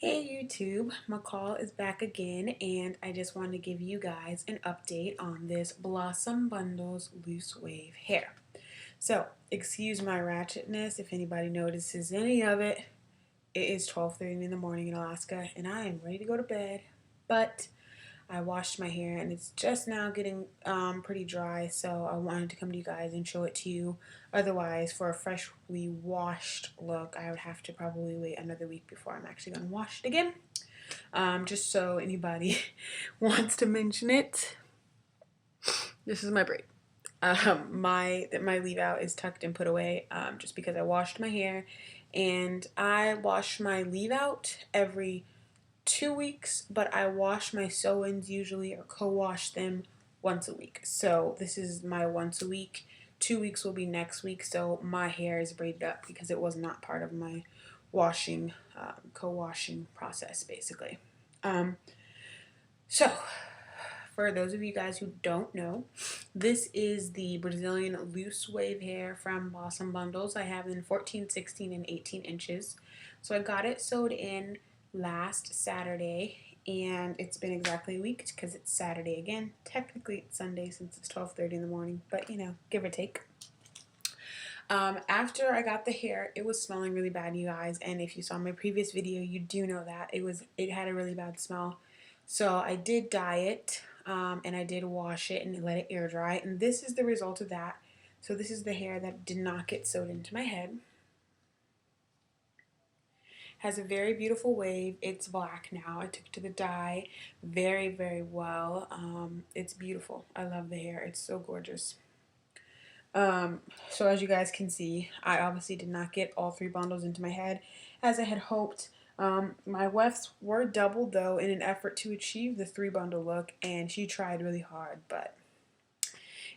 Hey YouTube, McCall is back again, and I just wanted to give you guys an update on this Blossom Bundles loose wave hair. So, excuse my ratchetness if anybody notices any of it. It is 12:30 in the morning in Alaska, and I am ready to go to bed, but I washed my hair and it's just now getting pretty dry, so I wanted to come to you guys and show it to you. Otherwise, for a freshly washed look, I would have to probably wait another week before I'm actually going to wash it again. Just so anybody wants to mention it, this is my braid. My leave out is tucked and put away just because I washed my hair, and I wash my leave out every 2 weeks, but I wash my sew-ins usually or co-wash them once a week. So this is my once a week. 2 weeks will be next week, so my hair is braided up because it was not part of my washing, co-washing process basically. Um, so for those of you guys who don't know, this is the Brazilian loose wave hair from Blossom Bundles. I have in 14, 16, and 18 inches. So I got it sewed in last Saturday, and it's been exactly a week because it's Saturday again. Technically it's Sunday since it's 12:30 in the morning, but you know, give or take. After I got the hair, it was smelling really bad, you guys, and if you saw my previous video, you do know that it had a really bad smell. So I did dye it, and I did wash it and let it air dry, and this is the result of that. So this is the hair that did not get sewed into my head. Has a very beautiful wave. It's black now. I took it to the dye very, very well. It's beautiful. I love the hair. It's so gorgeous. So as you guys can see, I obviously did not get all 3 bundles into my head as I had hoped. My wefts were doubled though in an effort to achieve the 3 bundle look, and she tried really hard, but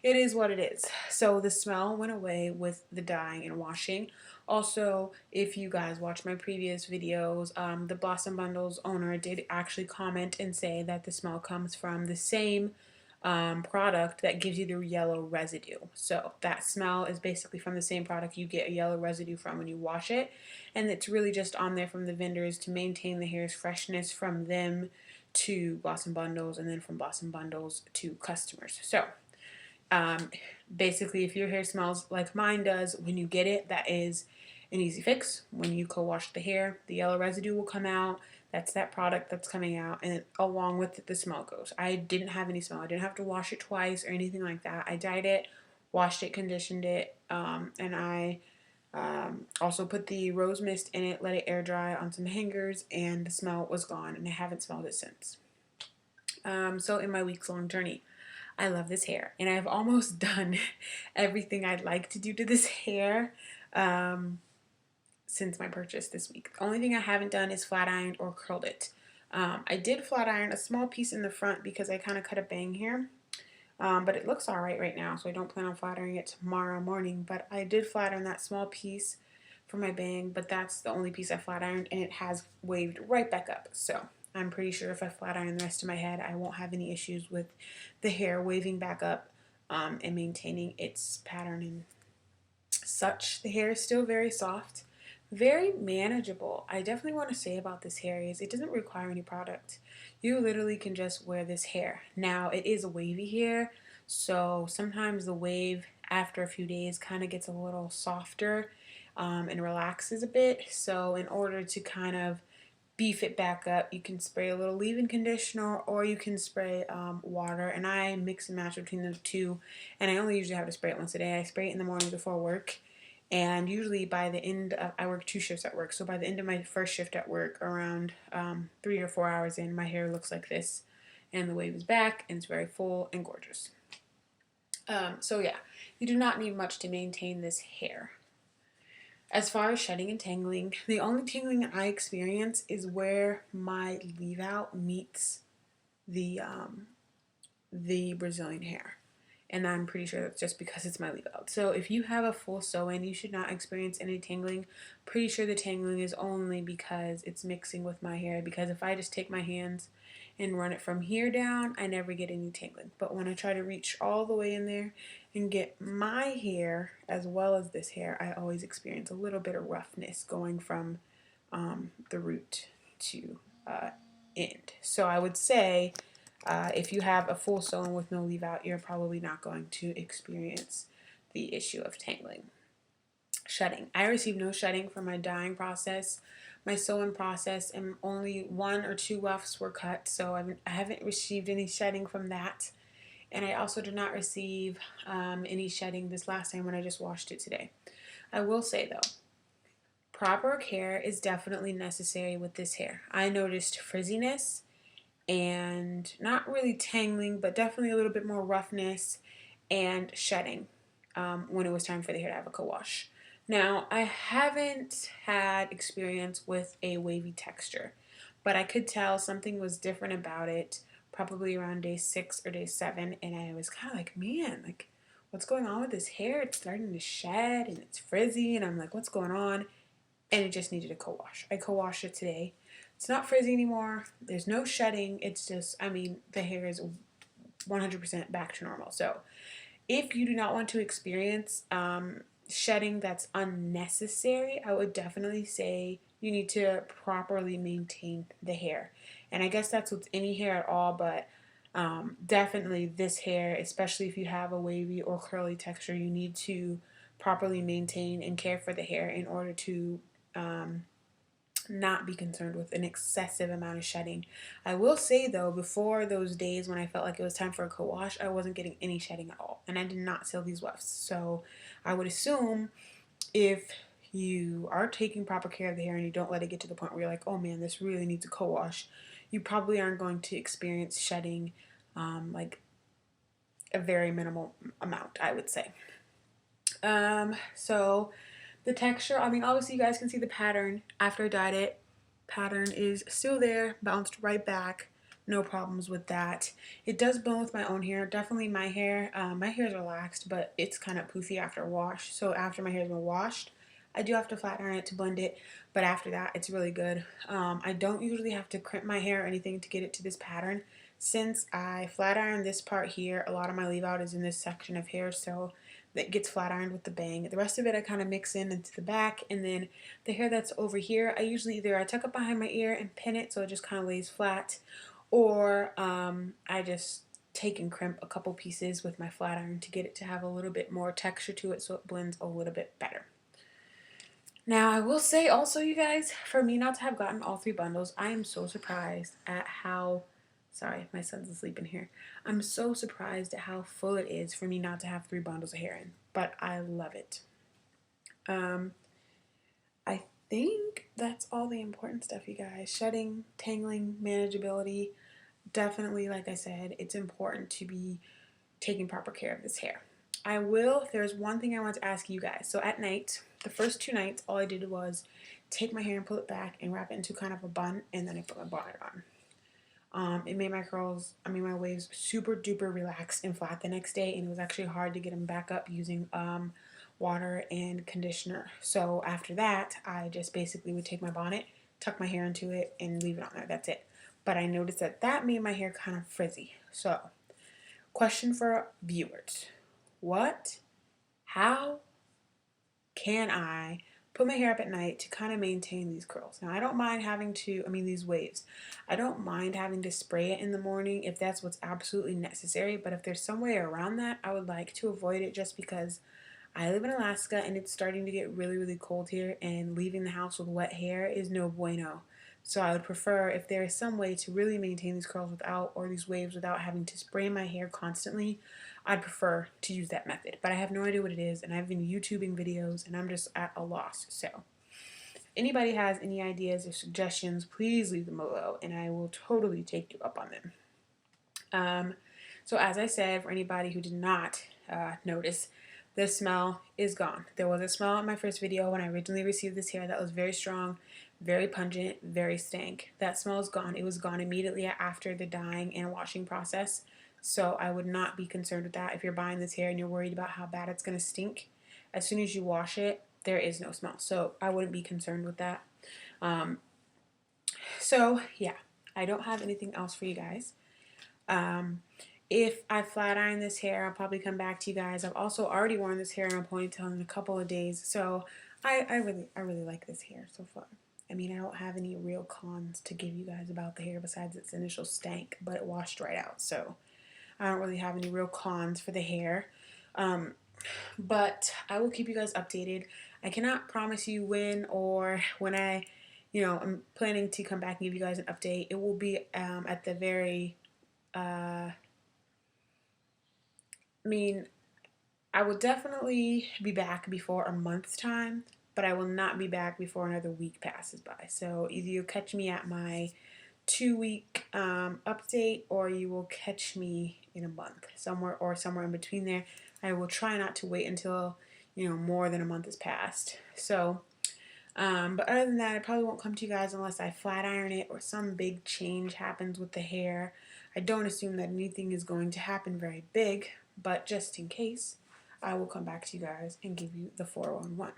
it is what it is. So the smell went away with the dyeing and washing. Also, if you guys watch my previous videos, the Blossom Bundles owner did actually comment and say that the smell comes from the same product that gives you the yellow residue. So that smell is basically from the same product you get a yellow residue from when you wash it, and it's really just on there from the vendors to maintain the hair's freshness from them to Blossom Bundles, and then from Blossom Bundles to customers. So um, basically, if your hair smells like mine does when you get it, that is an easy fix. When you co-wash the hair, the yellow residue will come out. That's that product that's coming out, and along with it, the smell goes. I didn't have any smell. I didn't have to wash it twice or anything like that. I dyed it, washed it, conditioned it, and I also put the rose mist in it, let it air dry on some hangers, and the smell was gone, and I haven't smelled it since. So in my weeks-long journey, I love this hair, and I've almost done everything I'd like to do to this hair since my purchase this week. The only thing I haven't done is flat ironed or curled it. I did flat iron a small piece in the front because I kind of cut a bang here, but it looks alright right now, so I don't plan on flat ironing it tomorrow morning, but I did flat iron that small piece for my bang, but that's the only piece I flat ironed, and it has waved right back up. So I'm pretty sure if I flat iron the rest of my head, I won't have any issues with the hair waving back up and maintaining its pattern and such. The hair is still very soft, very manageable. I definitely want to say about this hair is it doesn't require any product. You literally can just wear this hair. Now it is a wavy hair, so sometimes the wave after a few days kind of gets a little softer and relaxes a bit. So in order to kind of beef it back up, you can spray a little leave-in conditioner, or you can spray water, and I mix and match between the two, and I only usually have to spray it once a day. I spray it in the morning before work, and usually by the end of, I work 2 shifts at work, so by the end of my first shift at work, around 3 or 4 hours in, my hair looks like this, and the wave is back, and it's very full and gorgeous. So yeah, you do not need much to maintain this hair. As far as shedding and tangling, the only tangling I experience is where my leave out meets the Brazilian hair. And I'm pretty sure that's just because it's my leave out. So if you have a full sew-in, you should not experience any tangling. Pretty sure the tangling is only because it's mixing with my hair, because if I just take my hands and run it from here down, I never get any tangling. But when I try to reach all the way in there and get my hair as well as this hair, I always experience a little bit of roughness going from the root to end. So I would say if you have a full sew-in with no leave out, you're probably not going to experience the issue of tangling. Shedding. I received no shedding from my dyeing process, my sewing process, and only 1 or 2 wefts were cut, so I haven't received any shedding from that. And I also did not receive any shedding this last time when I just washed it today. I will say though, proper care is definitely necessary with this hair. I noticed frizziness and not really tangling, but definitely a little bit more roughness and shedding when it was time for the hair to have a co-wash. Now, I haven't had experience with a wavy texture, but I could tell something was different about it probably around day 6 or day 7, and I was kind of like, man, like, what's going on with this hair? It's starting to shed and it's frizzy, and I'm like, what's going on? And it just needed a co-wash. I co-washed it today. It's not frizzy anymore. There's no shedding. It's just, I mean, the hair is 100% back to normal. So if you do not want to experience shedding that's unnecessary, I would definitely say you need to properly maintain the hair. And I guess that's with any hair at all, but definitely this hair, especially if you have a wavy or curly texture, you need to properly maintain and care for the hair in order to not be concerned with an excessive amount of shedding. I will say though, before those days when I felt like it was time for a co-wash, I wasn't getting any shedding at all, and I did not seal these wefts. So I would assume if you are taking proper care of the hair and you don't let it get to the point where you're like, oh man, this really needs a co-wash, you probably aren't going to experience shedding like a very minimal amount, I would say. So the texture, I mean, obviously you guys can see the pattern after I dyed it. Pattern is still there, bounced right back. No problems with that. It does blend with my own hair. Definitely my hair. My hair is relaxed, but it's kind of poofy after a wash. So after my hair has been washed, I do have to flat iron it to blend it. But after that, it's really good. I don't usually have to crimp my hair or anything to get it to this pattern. Since I flat iron this part here, a lot of my leave out is in this section of hair. So that gets flat ironed with the bang. The rest of it I kind of mix in into the back, and then the hair that's over here, I usually either I tuck it behind my ear and pin it so it just kind of lays flat, or I just take and crimp a couple pieces with my flat iron to get it to have a little bit more texture to it so it blends a little bit better. Now I will say also, you guys, for me not to have gotten all 3 bundles, I am so surprised at how, sorry, my son's asleep in here. I'm so surprised at how full it is for me not to have 3 bundles of hair in, but I love it. I think that's all the important stuff, you guys. Shedding, tangling, manageability. Definitely, like I said, it's important to be taking proper care of this hair. There's one thing I want to ask you guys. So at night, the first 2 nights, all I did was take my hair and pull it back and wrap it into kind of a bun, and then I put my bonnet on. It made my curls, my waves super duper relaxed and flat the next day, and it was actually hard to get them back up using water and conditioner. So after that, I just basically would take my bonnet, tuck my hair into it, and leave it on there. That's it. But I noticed that made my hair kind of frizzy. So, question for viewers. How can I put my hair up at night to kind of maintain these curls? Now, I don't mind these waves. I don't mind having to spray it in the morning if that's what's absolutely necessary, but if there's some way around that, I would like to avoid it just because I live in Alaska and it's starting to get really, really cold here, and leaving the house with wet hair is no bueno. So I would prefer if there is some way to really maintain these curls or these waves without having to spray my hair constantly, I'd prefer to use that method. But I have no idea what it is, and I've been YouTubing videos and I'm just at a loss. So if anybody has any ideas or suggestions, please leave them below and I will totally take you up on them. So as I said, for anybody who did not notice, the smell is gone. There was a smell in my first video when I originally received this hair that was very strong, very pungent, very stank. That smell is gone. It was gone immediately after the dyeing and washing process. So I would not be concerned with that. If you're buying this hair and you're worried about how bad it's going to stink, as soon as you wash it, there is no smell. So I wouldn't be concerned with that. So yeah, I don't have anything else for you guys. If I flat iron this hair, I'll probably come back to you guys. I've also already worn this hair in a ponytail in a couple of days, so I really like this hair so far. I mean, I don't have any real cons to give you guys about the hair besides its initial stank, but it washed right out. So I don't really have any real cons for the hair. But I will keep you guys updated. I cannot promise you when or when I'm planning to come back and give you guys an update. It will be at the very, I mean, I will definitely be back before a month's time, but I will not be back before another week passes by. So either you'll catch me at my 2 week update, or you will catch me in a month, somewhere in between there. I will try not to wait until more than a month has passed. So, but other than that, I probably won't come to you guys unless I flat iron it or some big change happens with the hair. I don't assume that anything is going to happen very big, but just in case, I will come back to you guys and give you the 411.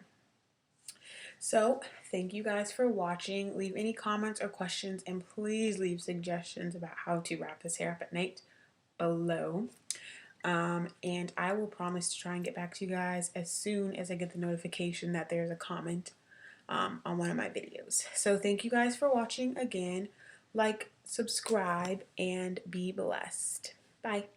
So, thank you guys for watching. Leave any comments or questions, and please leave suggestions about how to wrap this hair up at night below. And I will promise to try and get back to you guys as soon as I get the notification that there's a comment on one of my videos. So, thank you guys for watching again. Like, subscribe, and be blessed. Bye.